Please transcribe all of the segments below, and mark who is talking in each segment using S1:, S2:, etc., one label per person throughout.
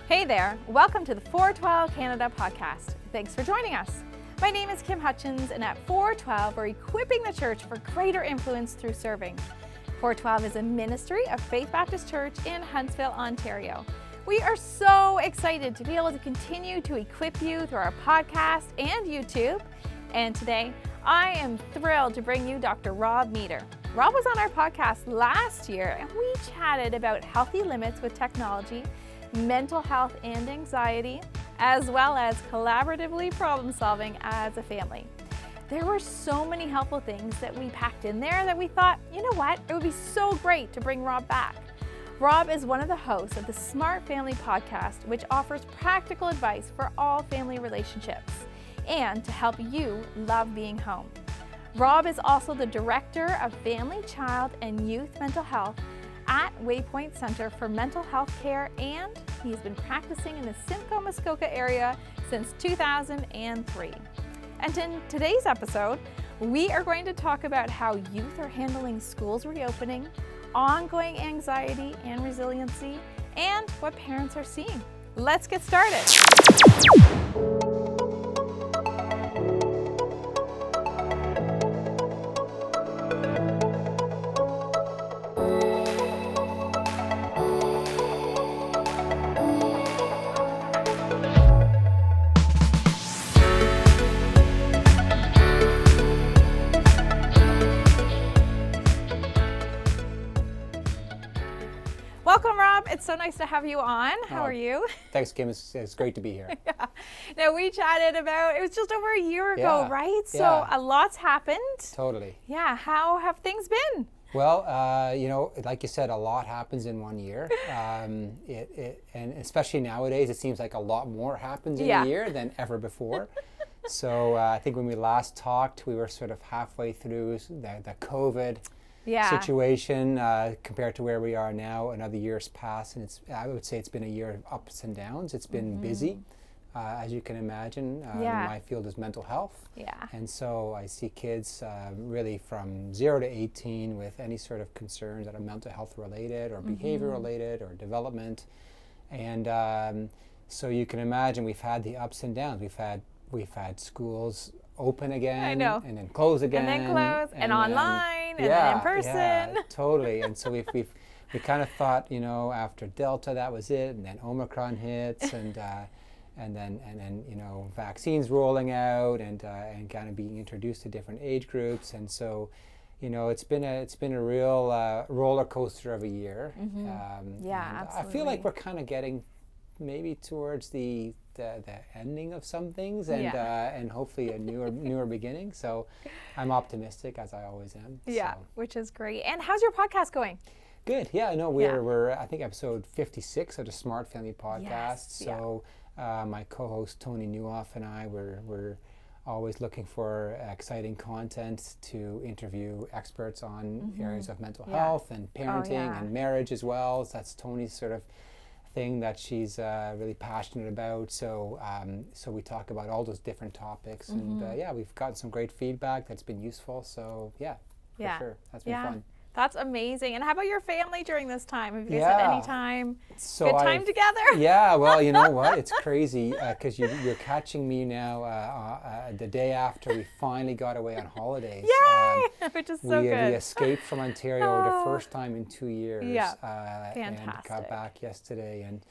S1: Hey there, welcome to the 412 Canada podcast. Thanks for joining us. My name is Kim Hutchins, and at 412, we're equipping the church for greater influence through serving. 412 is a ministry of Faith Baptist Church in Huntsville, Ontario. We are so excited to be able to continue to equip you through our podcast and YouTube. And today, I am thrilled to bring you Dr. Rob Meeder. Rob was on our podcast last year, and we chatted about healthy limits with technology, mental health and anxiety, as well as collaboratively problem solving as a family. There were so many helpful things that we packed in there that we thought, you know what, it would be so great to bring Rob back. Rob is one of the hosts of the Smart Family podcast, which offers practical advice for all family relationships and to help you love being home. Rob is also the Director of Family, Child, and Youth Mental Health at Waypoint Center for Mental Health Care, and he's been practicing in the Simcoe-Muskoka area since 2003. And in today's episode, we are going to talk about how youth are handling schools reopening, ongoing anxiety and resiliency, and what parents are seeing. Let's get started. Welcome, Rob. It's so nice to have you on. How are you?
S2: Thanks, Kim. It's great to be here.
S1: Yeah. Now, we chatted about, it was just over a year ago, right? So a lot's happened.
S2: Totally.
S1: Yeah. How have things been?
S2: Well, like you said, a lot happens in 1 year. And especially nowadays, it seems like a lot more happens in a year than ever before. So I think when we last talked, we were sort of halfway through the COVID situation compared to where we are now. Another year's passed, and I would say it's been a year of ups and downs. It's been busy, as you can imagine. My field is mental health, and so I see kids really from 0 to 18 with any sort of concerns that are mental health related or behavior related or development, and so you can imagine we've had the ups and downs. We've had schools open again, and then close again,
S1: and then close, and online, and then in person. Yeah,
S2: totally. And so we kind of thought, after Delta that was it, and then Omicron hits, and then vaccines rolling out, and kind of being introduced to different age groups, and so it's been a real roller coaster of a year.
S1: Absolutely.
S2: I feel like we're kind of getting maybe towards the ending of some things, and hopefully a newer beginning. So I'm optimistic, as I always am.
S1: Yeah,
S2: so.
S1: Which is great. And how's your podcast going?
S2: Good. Yeah. No, we're I think episode 56 of the Smart Family podcast.
S1: Yes,
S2: so my co-host Tony Newhoff and I we're always looking for exciting content to interview experts on areas of mental health and parenting and marriage as well. So that's Tony's sort of thing that she's really passionate about. So we talk about all those different topics, and we've gotten some great feedback that's been useful. So for sure, that's been fun.
S1: That's amazing. And how about your family during this time? Have you guys had any time?
S2: Good
S1: time together?
S2: Yeah. Well, you know what? It's crazy because you're catching me now the day after we finally got away on holidays.
S1: Yay! Which is so good.
S2: We escaped from Ontario the first time in 2 years.
S1: Yeah.
S2: And got back yesterday. And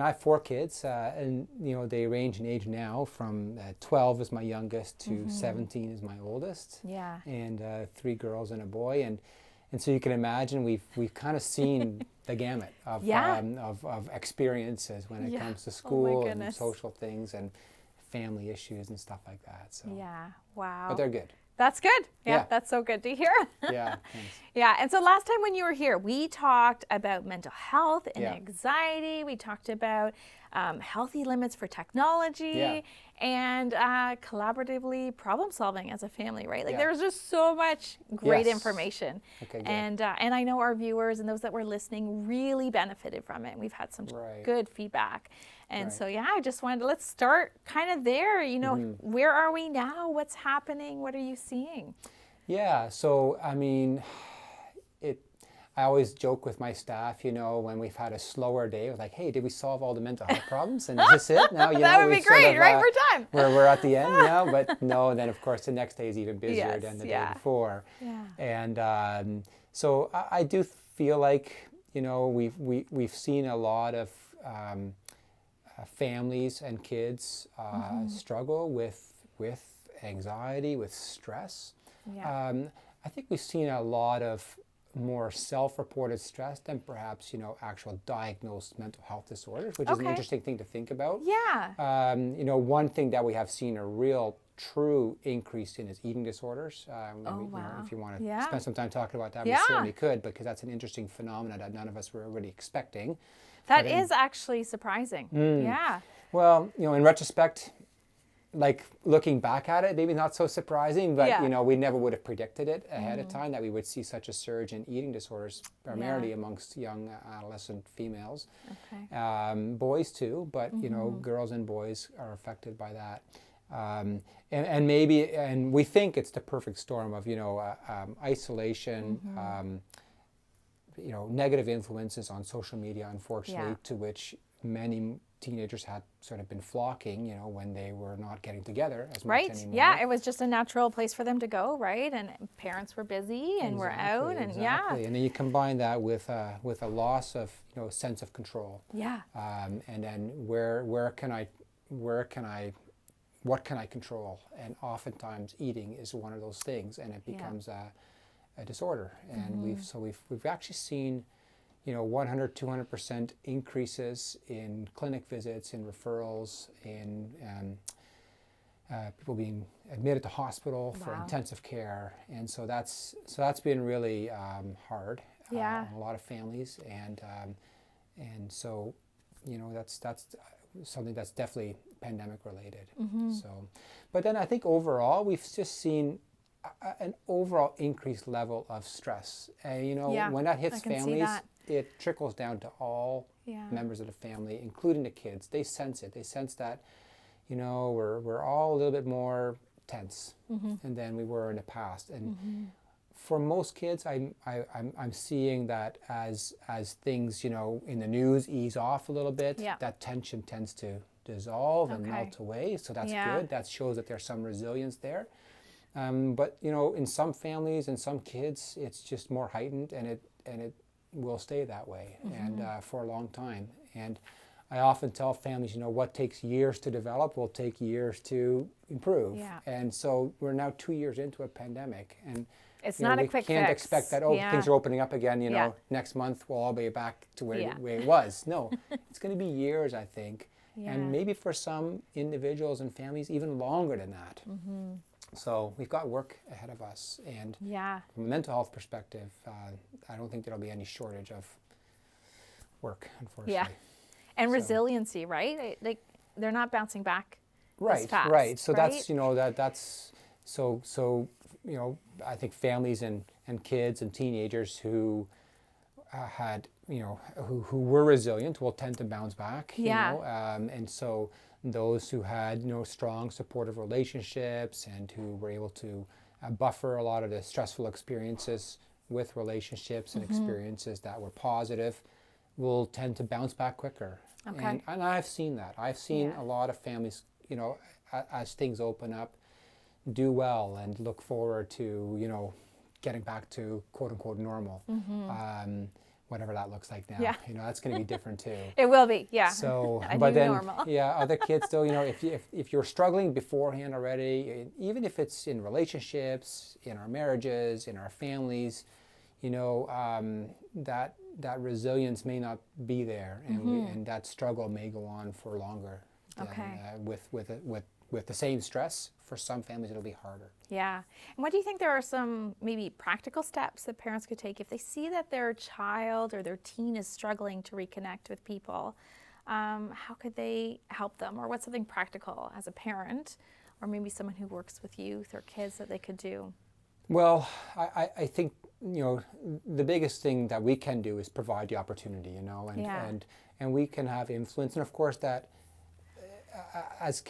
S2: I have 4 kids, and they range in age now from 12 is my youngest to 17 is my oldest.
S1: Yeah.
S2: And 3 girls and a boy, and so you can imagine we've kind of seen the gamut of experiences when it comes to school and social things and family issues and stuff like that. So
S1: wow.
S2: But they're good.
S1: That's good. Yeah, that's so good to hear.
S2: Yeah, thanks.
S1: Yeah, and so last time when you were here, we talked about mental health and anxiety. We talked about healthy limits for technology and collaboratively problem solving as a family, right? Like there was just so much great information. Okay, good. And I know our viewers and those that were listening really benefited from it. We've had some good feedback. And so, I just wanted to, let's start kind of there, where are we now? What's happening? What are you seeing?
S2: Yeah, so, I mean, I always joke with my staff, you know, when we've had a slower day, I was like, hey, did we solve all the mental health problems? And is this it? Now, you
S1: that
S2: know,
S1: would be great, right? We're done.
S2: We're at the end now, but no. And then, of course, the next day is even busier than the day before.
S1: Yeah.
S2: And so I do feel like, you know, we've seen a lot of families and kids struggle with anxiety, with stress.
S1: Yeah.
S2: I think we've seen a lot of more self-reported stress than perhaps, you know, actual diagnosed mental health disorders, which is an interesting thing to think about.
S1: Yeah.
S2: You know, one thing that we have seen a real true increase in is eating disorders. You know, if you want to spend some time talking about that, we certainly could, because that's an interesting phenomenon that none of us were really expecting.
S1: That is actually surprising. Yeah.
S2: Well, you know, in retrospect, like looking back at it, maybe not so surprising, but you know, we never would have predicted it ahead of time that we would see such a surge in eating disorders, primarily amongst young adolescent females. Boys too, but you know, girls and boys are affected by that. And we think it's the perfect storm of, you know, isolation, you know, negative influences on social media, unfortunately, to which many teenagers had sort of been flocking, you know, when they were not getting together as much anymore.
S1: Yeah, it was just a natural place for them to go, right? And parents were busy and were out, and
S2: And then you combine that with a loss of, you know, sense of control.
S1: Yeah.
S2: And then what can I control? And oftentimes eating is one of those things, and it becomes a disorder. And we've actually seen, you know, 100, 200% increases in clinic visits, in referrals, in people being admitted to hospital for intensive care. And so that's been really hard on a lot of families. And so, you know, that's something that's definitely pandemic related. So, but then I think overall we've just seen an overall increased level of stress. And, you know, when that hits families, it trickles down to all members of the family, including the kids. They sense it. They sense that, you know, we're all a little bit more tense than we were in the past. And for most kids, I'm seeing that as things, you know, in the news ease off a little bit, that tension tends to dissolve and melt away. So that's good. That shows that there's some resilience there. But, you know, in some families and some kids, it's just more heightened, and it will stay that way and for a long time. And I often tell families, you know, what takes years to develop will take years to improve. And so we're now 2 years into a pandemic, and
S1: it's not a quick fix.
S2: We can't expect that, things are opening up again, you know, next month we'll all be back to where it was. No, it's going to be years, I think. And maybe for some individuals and families, even longer than that. So we've got work ahead of us, and from a mental health perspective, I don't think there'll be any shortage of work, unfortunately.
S1: And resiliency, right? Like they're not bouncing back as fast.
S2: Right. So that's, you know, that's so you know, I think families and kids and teenagers who had, you know, who were resilient will tend to bounce back. You know, and so those who had, you know, strong supportive relationships and who were able to buffer a lot of the stressful experiences with relationships and experiences that were positive will tend to bounce back quicker. And I've seen that. I've seen a lot of families, you know, as things open up, do well and look forward to, you know, getting back to quote unquote normal. Whatever that looks like now, you know, that's going to be different too.
S1: It will be,
S2: So, but then, other kids still, you know, if you're struggling beforehand already, even if it's in relationships, in our marriages, in our families, you know, that resilience may not be there, and and that struggle may go on for longer. With the same stress, for some families it'll be harder.
S1: And what do you think there are some maybe practical steps that parents could take if they see that their child or their teen is struggling to reconnect with people? How could they help them, or what's something practical as a parent, or maybe someone who works with youth or kids that they could do?
S2: Well, I think, you know, the biggest thing that we can do is provide the opportunity, you know, and we can have influence, and of course that as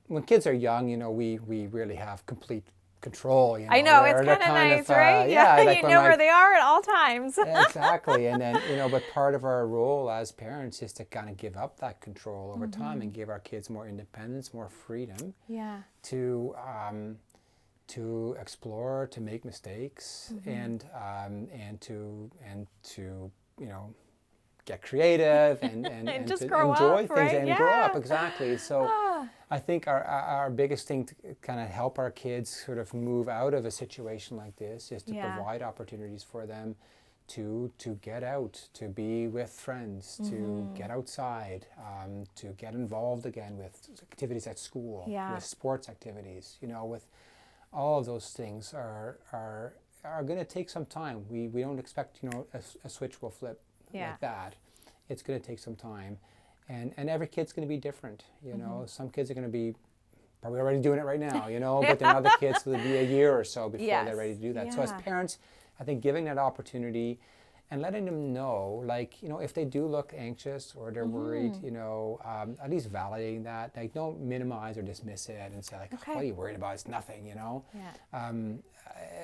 S2: when kids are young, you know, we really have complete control, you know.
S1: I know, it's kind of nice, right?
S2: Like
S1: you know where they are at all times.
S2: Exactly. And then, but part of our role as parents is to kind of give up that control over time and give our kids more independence, more freedom to explore, to make mistakes, and to get creative and
S1: just
S2: to
S1: grow
S2: enjoy
S1: up,
S2: things
S1: right?
S2: and grow up. Exactly. So I think our biggest thing to kind of help our kids sort of move out of a situation like this is to provide opportunities for them to get out, to be with friends, to get outside, to get involved again with activities at school, with sports activities, with all of those things are going to take some time. We don't expect, a switch will flip like that. It's going to take some time. And every kid's going to be different, Some kids are going to be probably already doing it right now, but then other kids will be a year or so before they're ready to do that. So as parents, I think giving that opportunity and letting them know, if they do look anxious or they're worried, at least validating that. Like, don't minimize or dismiss it and say, what are you worried about? It's nothing,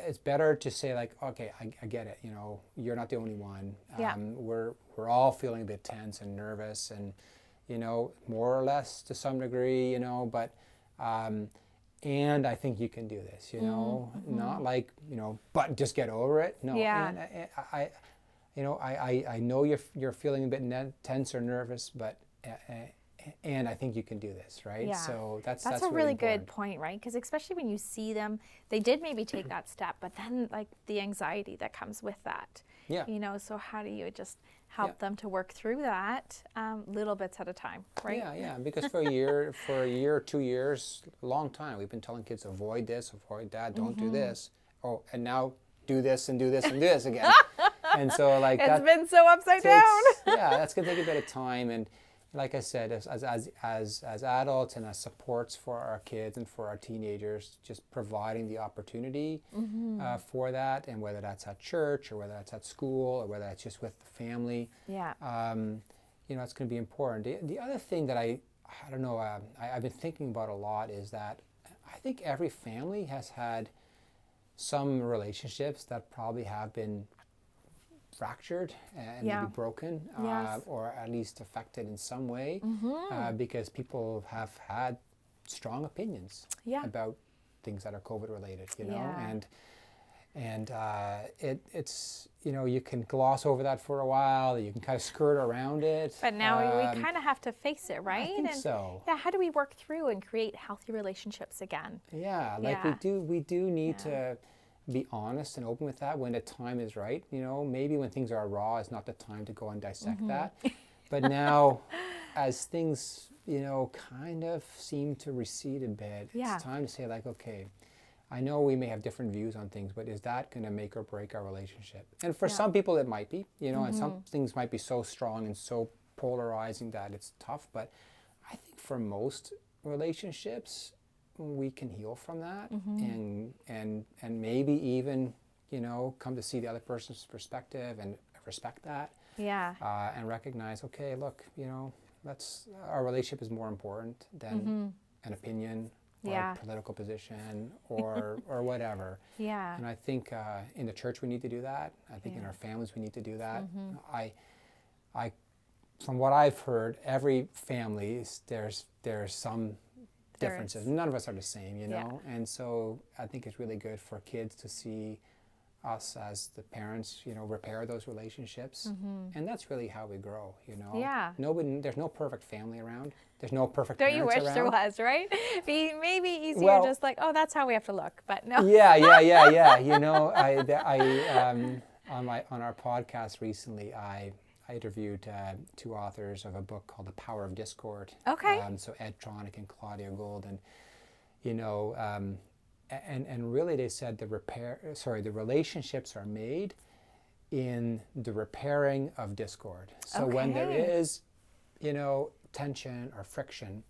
S2: It's better to say, okay, I get it, you're not the only one. We're all feeling a bit tense and nervous and, more or less to some degree, but and I think you can do this, not but just get over it. No. And I know you're feeling a bit tense or nervous, but and I think you can do this, right?
S1: Yeah.
S2: So that's
S1: a really good
S2: important.
S1: point, right? Because especially when you see them, they did maybe take that step, but then the anxiety that comes with that.
S2: Yeah.
S1: So how do you just help them to work through that little bits at a time, right?
S2: Yeah. Because for a year, 2 years, a long time, we've been telling kids, avoid this, avoid that, don't do this. Oh, and now do this and do this and do this again. And so
S1: it's been so upside down.
S2: That's going to take a bit of time. And like I said, as adults and as supports for our kids and for our teenagers, just providing the opportunity for that, and whether that's at church or whether that's at school or whether that's just with the family, it's going to be important. The other thing that I don't know, I've been thinking about a lot is that I think every family has had some relationships that probably have been fractured and maybe broken, or at least affected in some way, because people have had strong opinions about things that are COVID related, and it's you can gloss over that for a while, you can kind of skirt around it.
S1: But now we kind of have to face it, right?
S2: I think so.
S1: Yeah, how do we work through and create healthy relationships again?
S2: We do need to be honest and open with that when the time is right. Maybe when things are raw is not the time to go and dissect that. But now, as things, kind of seem to recede a bit, it's time to say, okay, I know we may have different views on things, but is that going to make or break our relationship? And for some people it might be, and some things might be so strong and so polarizing that it's tough. But I think for most relationships, we can heal from that, and maybe even come to see the other person's perspective and respect that, and recognize, okay, look, our relationship is more important than an opinion or a political position or whatever. And I think in the church we need to do that. I think in our families we need to do that. I from what I've heard, every family there's some differences. None of us are the same, and so I think it's really good for kids to see us as the parents, repair those relationships, and that's really how we grow, There's no perfect family around. There's no perfect parents around. Don't you wish
S1: there was, right? Be maybe easier, just that's how we have to look, but no. On our podcast recently, I interviewed two authors of a book called The Power of Discord. Okay.
S2: So Ed Tronick and Claudia Gold, and and really they said the relationships are made in the repairing of discord. So when there is, tension or friction,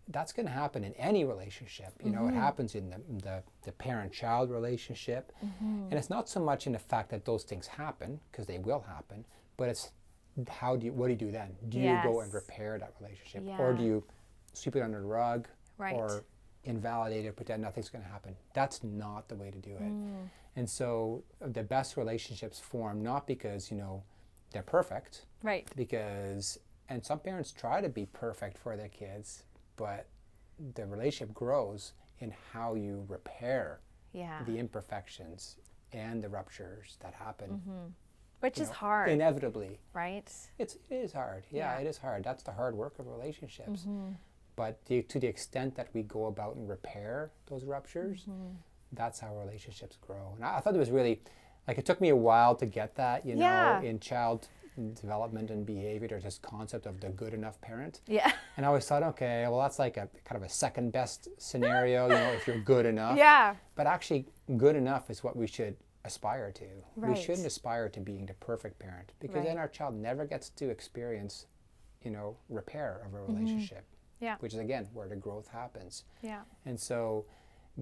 S2: that's going to happen in any relationship. It happens in the parent-child relationship, and it's not so much in the fact that those things happen, because they will happen, but it's what do you do then? Do you go and repair that relationship, or do you sweep it under the rug, or invalidate it, pretend nothing's going to happen. That's not the way to do it. And so the best relationships form not because, they're perfect.
S1: Right.
S2: And some parents try to be perfect for their kids, but the relationship grows in how you repair the imperfections and the ruptures that happen.
S1: Which is hard.
S2: Inevitably.
S1: Right?
S2: It is hard. Yeah, it is hard. That's the hard work of relationships. But to the extent that we go about and repair those ruptures, that's how relationships grow. And I thought it was really, it took me a while to get that, in child development and behavior. There's this concept of the good enough parent.
S1: Yeah.
S2: And I always thought, okay, well, that's like a kind of a second best scenario, if you're good enough.
S1: Yeah.
S2: But actually, good enough is what we should aspire to.
S1: Right.
S2: We shouldn't aspire to being the perfect parent, because then our child never gets to experience, repair of a relationship.
S1: Yeah.
S2: Which is, again, where the growth happens.
S1: Yeah.
S2: And so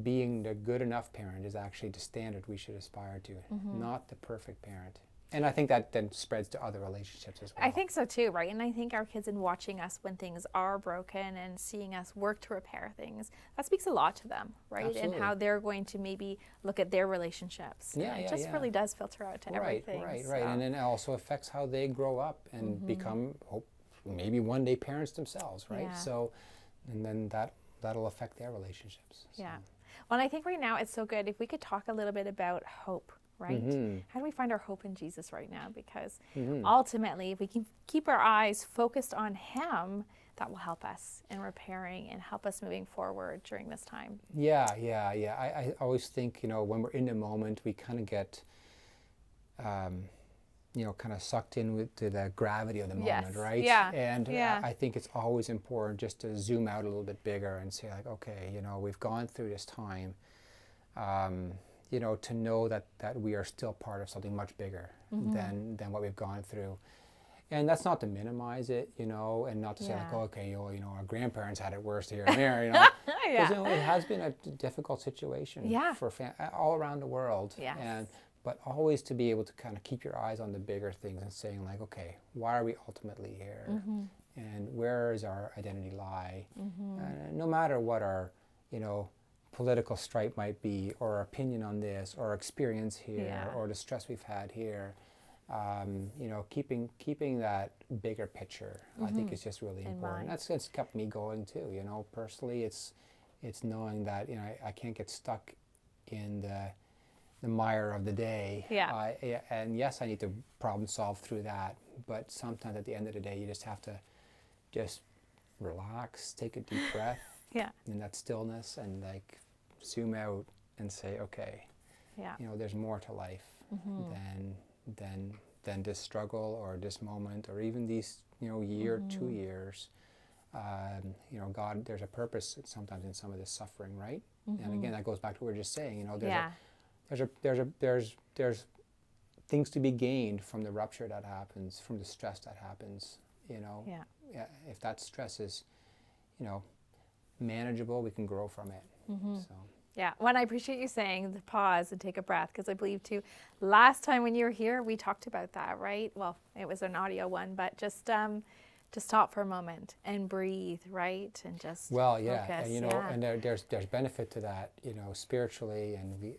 S2: being the good enough parent is actually the standard we should aspire to, not the perfect parent. And I think that then spreads to other relationships as well.
S1: I think so too, right? And I think our kids, in watching us when things are broken and seeing us work to repair things, that speaks a lot to them, right?
S2: Absolutely.
S1: And how they're going to maybe look at their relationships. It just really does filter out to everything.
S2: Right. And then it also affects how they grow up and become, maybe one day, parents themselves, right?
S1: Yeah.
S2: So, and then that'll affect their relationships. So.
S1: Yeah. Well, and I think right now it's so good if we could talk a little bit about hope. Right? How do we find our hope in Jesus right now? Because ultimately, if we can keep our eyes focused on Him, that will help us in repairing and help us moving forward during this time.
S2: Yeah. I always think, when we're in the moment, we kind of get, kind of sucked in to the gravity of the moment, right?
S1: Yeah.
S2: And I think it's always important just to zoom out a little bit bigger and say, okay, we've gone through this time. To know that we are still part of something much bigger than what we've gone through. And that's not to minimize it, and not to say our grandparents had it worse here and there, Because it has been a difficult situation for all around the world.
S1: Yes.
S2: But always to be able to kind of keep your eyes on the bigger things and saying, okay, why are we ultimately here? And where is our identity lie? No matter what our, political stripe might be, or our opinion on this, or our experience here, or the stress we've had here, keeping that bigger picture, I think is just really important. That's kept me going too. Personally, it's knowing that I can't get stuck in the mire of the day. And yes, I need to problem solve through that, but sometimes at the end of the day, you just have to just relax, take a deep breath. In that stillness, and zoom out and say, okay, there's more to life than this struggle or this moment or even these year, 2 years. God, there's a purpose sometimes in some of this suffering, right? And again, that goes back to what we were just saying. There's things to be gained from the rupture that happens, from the stress that happens. If that stress is, manageable, we can grow from it. So.
S1: Yeah, well, I appreciate you saying to pause and take a breath, because I believe too, last time when you were here, we talked about that, right? Well, it was an audio one, but just to stop for a moment and breathe, right? And just focus.
S2: And there's benefit to that, spiritually and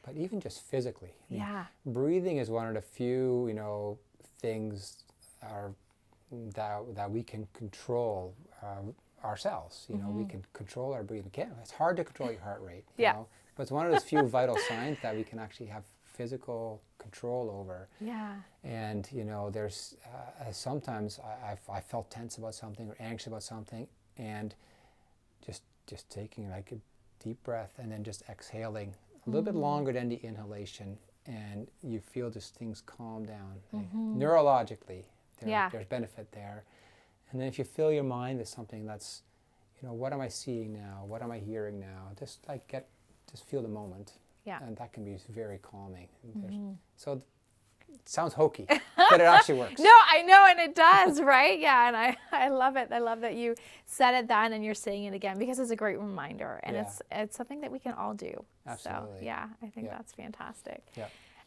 S2: but even just physically. Breathing is one of the few, things that we can control. Ourselves, we can control our breathing. It's hard to control your heart rate, but it's one of those few vital signs that we can actually have physical control over. And there's sometimes I felt tense about something or anxious about something, and just taking a deep breath and then just exhaling a little bit longer than the inhalation, and you feel just things calm down. Neurologically, there's benefit there. And then if you fill your mind with something that's, what am I seeing now? What am I hearing now? Just feel the moment. And that can be very calming. So it sounds hokey, but it actually works.
S1: No, I know, and it does, right? Yeah, and I love it. I love that you said it then and you're saying it again, because it's a great reminder, and it's something that we can all do.
S2: Absolutely.
S1: So I think that's fantastic.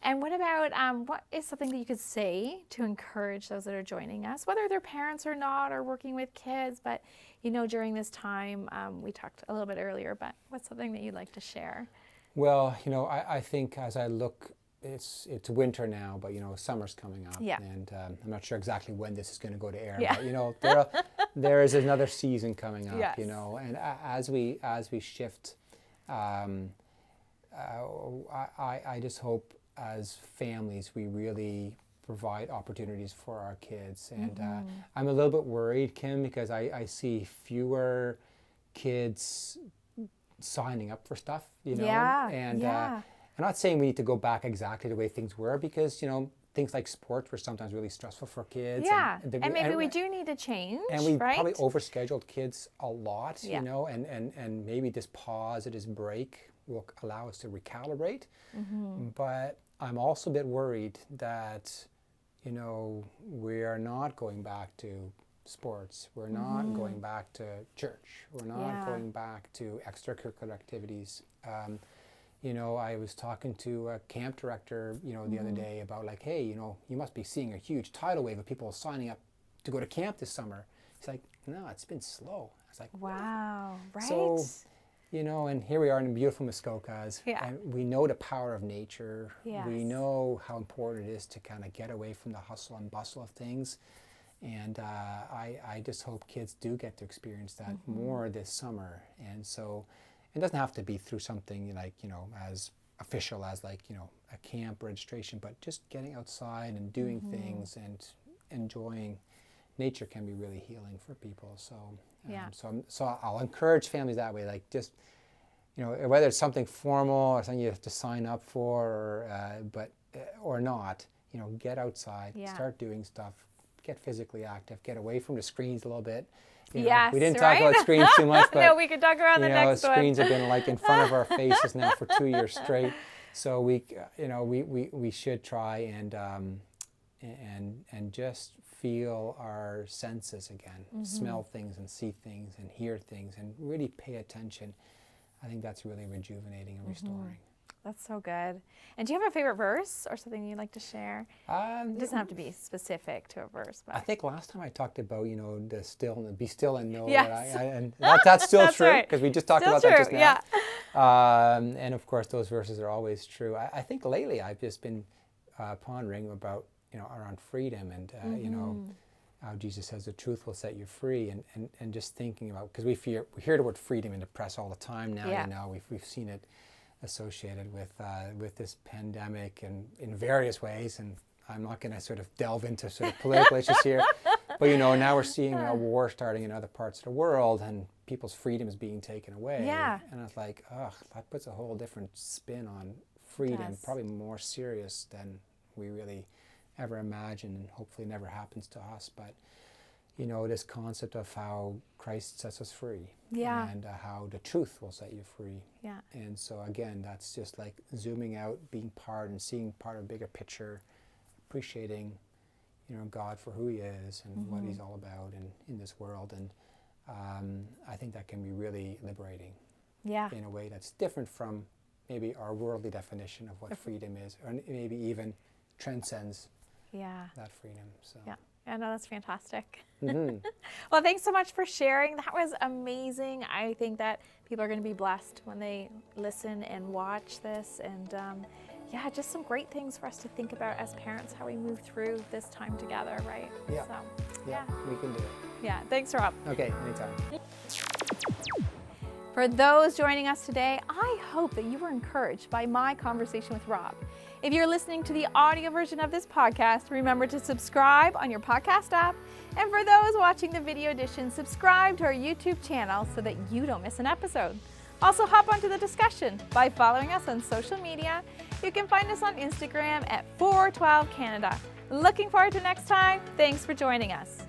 S1: And what about, what is something that you could say to encourage those that are joining us, whether they're parents or not, or working with kids, but, you know, during this time, we talked a little bit earlier, but what's something that you'd like to share?
S2: Well, you know, I think as I look, it's winter now, but, you know, summer's coming up.
S1: Yeah.
S2: And I'm not sure exactly when this is going to go to air,
S1: Yeah.
S2: but, you know, there is another season coming up,
S1: Yes.
S2: you know, and as we shift, I just hope as families we really provide opportunities for our kids. And I'm a little bit worried, Kim, because I see fewer kids signing up for stuff, you know. And I'm not saying we need to go back exactly the way things were, because, you know, things like sports were sometimes really stressful for kids.
S1: Yeah, and maybe we do need to change,
S2: and we
S1: right?
S2: probably overscheduled kids a lot,
S1: Yeah.
S2: you know, and maybe this pause or this break will allow us to recalibrate. But I'm also a bit worried that, you know, we are not going back to sports. We're not going back to church. We're not going back to extracurricular activities. You know, I was talking to a camp director, you know, the other day about like, hey, you know, you must be seeing a huge tidal wave of people signing up to go to camp this summer. He's like, no, it's been slow. I was like,
S1: wow, right?
S2: So, you know, and here we are in beautiful Muskoka,
S1: Yeah.
S2: and we know the power of nature.
S1: Yes.
S2: We know how important it is to kind of get away from the hustle and bustle of things. And I just hope kids do get to experience that more this summer. And so it doesn't have to be through something like, you know, as official as like, you know, a camp registration, but just getting outside and doing things and enjoying nature can be really healing for people. So so I'll encourage families that way, like just, you know, whether it's something formal or something you have to sign up for, or not, you know, get outside, start doing stuff, get physically active, get away from the screens a little bit. You know, we didn't talk about screens too much, but
S1: no, we could talk about the next one.
S2: Screens have been like in front of our faces now for 2 years straight. So we should try and just feel our senses again, smell things and see things and hear things and really pay attention. I think that's really rejuvenating and restoring.
S1: That's so good. And do you have a favorite verse or something you'd like to share? It doesn't have to be specific to a verse, but
S2: I think last time I talked about, you know, the still and be still and know
S1: Yes.
S2: that and that's still
S1: That's
S2: true,
S1: right.
S2: because we just talked
S1: Still
S2: about that
S1: true,
S2: just now.
S1: yeah.
S2: And of course, those verses are always true. I think lately I've just been pondering about, you know, around freedom and you know, how Jesus says the truth will set you free, and just thinking about, because we hear the word freedom in the press all the time now.
S1: Yeah.
S2: You know, we've seen it associated with this pandemic and in various ways, and I'm not going to sort of delve into sort of political issues here, but you know, now we're seeing a war starting in other parts of the world and people's freedom is being taken away.
S1: Yeah.
S2: And I was like, ugh, that puts a whole different spin on freedom,
S1: does.
S2: probably more serious than we really ever imagined, and hopefully never happens to us. But you know, this concept of how Christ sets us free, and how the truth will set you free.
S1: Yeah.
S2: And so again, that's just like zooming out, being part and seeing part of a bigger picture, appreciating, you know, God for who He is and what He's all about in this world. And I think that can be really liberating.
S1: Yeah.
S2: In a way that's different from maybe our worldly definition of what freedom is, or maybe even transcends that freedom. So.
S1: Yeah. I know, that's fantastic.
S2: Mm-hmm.
S1: Well, thanks so much for sharing. That was amazing. I think that people are going to be blessed when they listen and watch this. And just some great things for us to think about as parents, how we move through this time together, right?
S2: Yeah.
S1: So,
S2: Yeah, we can do it.
S1: Yeah. Thanks, Rob.
S2: Okay, anytime.
S1: For those joining us today, I hope that you were encouraged by my conversation with Rob. If you're listening to the audio version of this podcast, remember to subscribe on your podcast app. And for those watching the video edition, subscribe to our YouTube channel so that you don't miss an episode. Also, hop onto the discussion by following us on social media. You can find us on Instagram at 412 Canada. Looking forward to next time. Thanks for joining us.